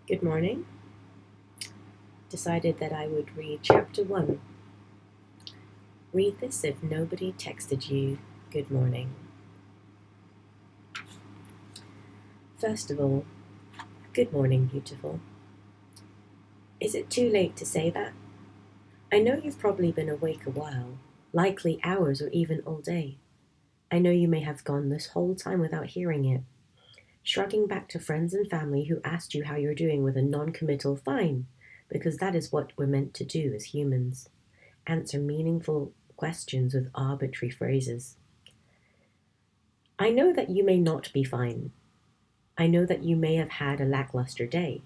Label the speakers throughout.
Speaker 1: Good morning. Decided that I would read chapter 1. Read this if nobody texted you good morning. First of all, good morning, beautiful. Is it too late to say that? I know you've probably been awake a while, likely hours or even all day. I know you may have gone this whole time without hearing it, shrugging back to friends and family who asked you how you're doing with a non-committal fine, because that is what we're meant to do as humans. Answer meaningful questions with arbitrary phrases. I know that you may not be fine. I know that you may have had a lackluster day.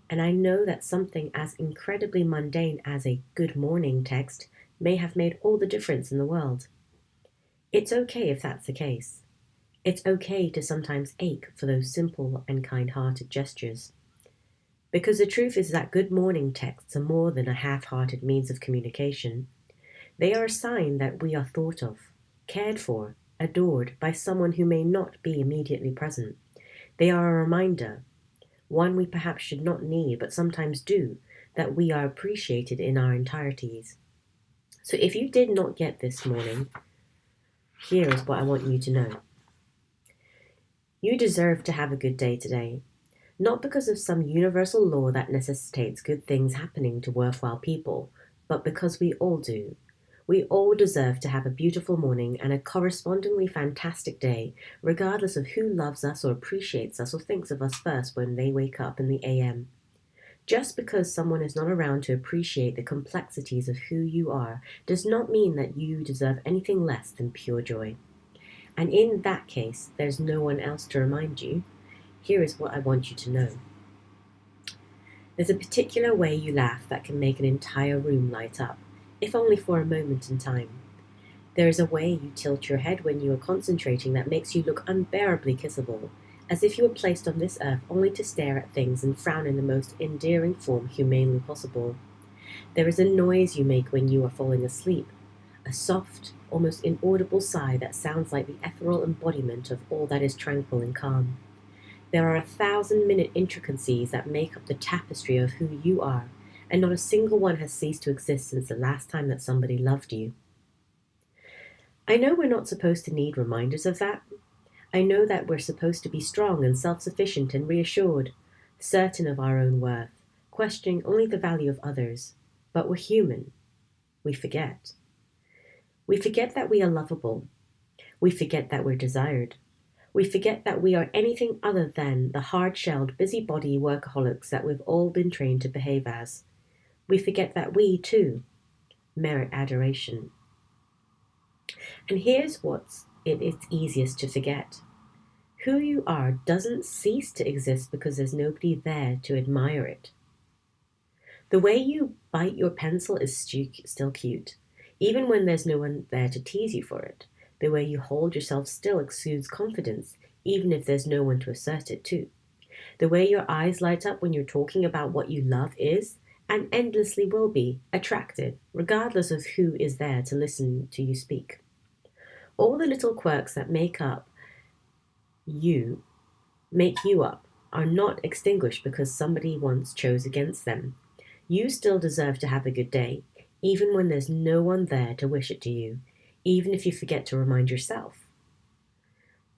Speaker 1: And I know that something as incredibly mundane as a good morning text may have made all the difference in the world. It's okay if that's the case. It's okay to sometimes ache for those simple and kind-hearted gestures. Because the truth is that good morning texts are more than a half-hearted means of communication. They are a sign that we are thought of, cared for, adored by someone who may not be immediately present. They are a reminder, one we perhaps should not need but sometimes do, that we are appreciated in our entireties. So if you did not get this morning, here is what I want you to know. You deserve to have a good day today, not because of some universal law that necessitates good things happening to worthwhile people, but because we all do. We all deserve to have a beautiful morning and a correspondingly fantastic day, regardless of who loves us or appreciates us or thinks of us first when they wake up in the AM. Just because someone is not around to appreciate the complexities of who you are does not mean that you deserve anything less than pure joy. And in that case, there's no one else to remind you. Here is what I want you to know. There's a particular way you laugh that can make an entire room light up, if only for a moment in time. There is a way you tilt your head when you are concentrating that makes you look unbearably kissable, as if you were placed on this earth only to stare at things and frown in the most endearing form humanly possible. There is a noise you make when you are falling asleep, a soft, almost inaudible sigh that sounds like the ethereal embodiment of all that is tranquil and calm. There are 1,000-minute intricacies that make up the tapestry of who you are, and not a single one has ceased to exist since the last time that somebody loved you. I know we're not supposed to need reminders of that. I know that we're supposed to be strong and self-sufficient and reassured, certain of our own worth, questioning only the value of others. But we're human. We forget. We forget that we are lovable. We forget that we're desired. We forget that we are anything other than the hard-shelled, busybody workaholics that we've all been trained to behave as. We forget that we, too, merit adoration. And here's what's it's easiest to forget. Who you are doesn't cease to exist because there's nobody there to admire it. The way you bite your pencil is still cute, even when there's no one there to tease you for it. The way you hold yourself still exudes confidence, even if there's no one to assert it to. The way your eyes light up when you're talking about what you love is, and endlessly will be, attractive, regardless of who is there to listen to you speak. All the little quirks that make you up, are not extinguished because somebody once chose against them. You still deserve to have a good day, even when there's no one there to wish it to you, even if you forget to remind yourself.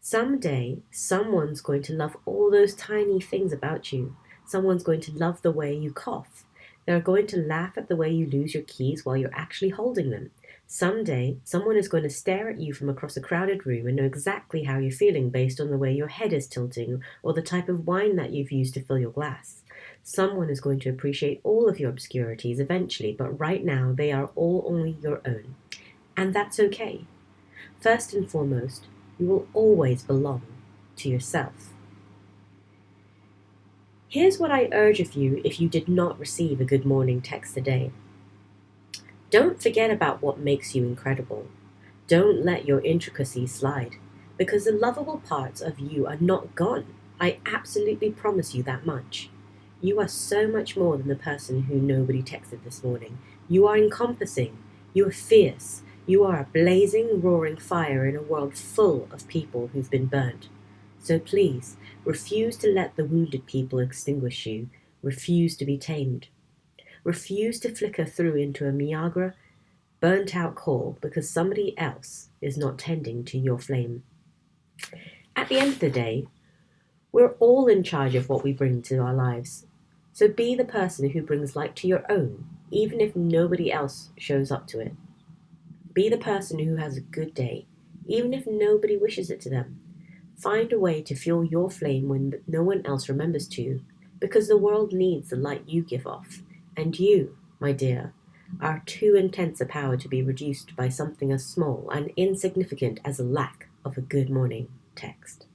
Speaker 1: Someday, someone's going to love all those tiny things about you. Someone's going to love the way you cough. They're going to laugh at the way you lose your keys while you're actually holding them. Someday, someone is going to stare at you from across a crowded room and know exactly how you're feeling based on the way your head is tilting or the type of wine that you've used to fill your glass. Someone is going to appreciate all of your obscurities eventually, but right now they are all only your own. And that's okay. First and foremost, you will always belong to yourself. Here's what I urge of you if you did not receive a good morning text today. Don't forget about what makes you incredible. Don't let your intricacies slide, because the lovable parts of you are not gone. I absolutely promise you that much. You are so much more than the person who nobody texted this morning. You are encompassing. You are fierce. You are a blazing, roaring fire in a world full of people who've been burnt. So please, refuse to let the wounded people extinguish you. Refuse to be tamed. Refuse to flicker through into a Miagra, burnt out coal because somebody else is not tending to your flame. At the end of the day, we're all in charge of what we bring to our lives. So be the person who brings light to your own, even if nobody else shows up to it. Be the person who has a good day, even if nobody wishes it to them. Find a way to fuel your flame when no one else remembers to, because the world needs the light you give off. And you, my dear, are too intense a power to be reduced by something as small and insignificant as a lack of a good morning text.